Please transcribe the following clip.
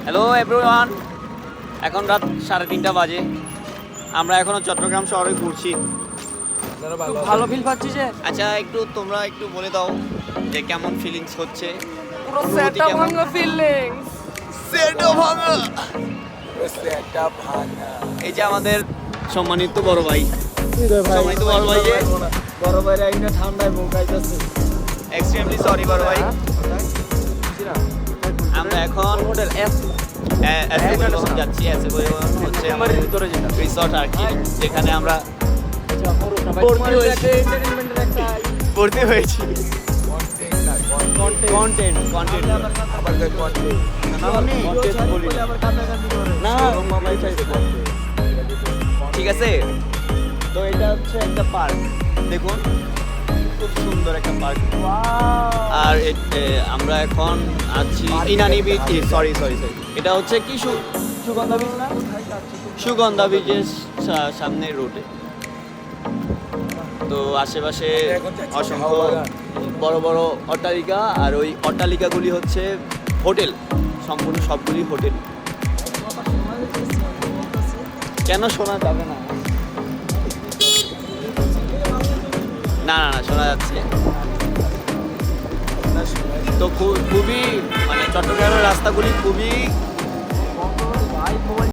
Hello everyone, এখন রাত 3:30 বাজে। আমরা এখনো চট্টগ্রাম শহরে ঘুরছি। খুব ভালো ফিল পাচ্ছি যে আচ্ছা, তোমরা একটু বলে দাও যে কেমন ফিলিংস হচ্ছে। পুরো অনুভূতি সেটটা কেমন? ভাঙা ফিলিংস। এই যে আমাদের সম্মানিত বড় ভাই, সম্মানিত বড় ভাই যে বড় ভাইরা একটা ঠান্ডায় মুখাইতেছে। এক্সট্রিমলি সরি বড় ভাই। আমরা এখন হোটেল এস এসে পরিবহন যাচ্ছি। এসে পরিবহন হচ্ছে আমাদের ভিতরে যেটা রিসর্ট আর কি, যেখানে আমরা ভর্তি হয়েছে এন্টারটেইনমেন্টের একটা ভর্তি হয়েছি। কন্টেন্ট কন্টেন্ট আবার কয় কন্টেন্ট। আমি কন্টেন্ট বলি আবার কাটাকাটি করে। না। মামাই চাইছে কন্টেন্ট। ঠিক আছে, তো এটা হচ্ছে একটা পার্ক। দেখুন খুব সুন্দর একটা পার্ক। আর আমরা এখন আছি ইনানি বিচ। সরি, এটা হচ্ছে কি সুগন্ধা বিচ না? সুগন্ধা বিচের সামনের রোডে। তো আশেপাশে অসংখ্য বড় বড় অট্টালিকা, আর ওই অট্টালিকাগুলি হচ্ছে হোটেল, সম্পূর্ণ সবগুলি হোটেল। কেন শোনা যাবে না? না না না, শোনা যাচ্ছে। তো খুবই মানে চট্টগ্রামের রাস্তাগুলি খুবই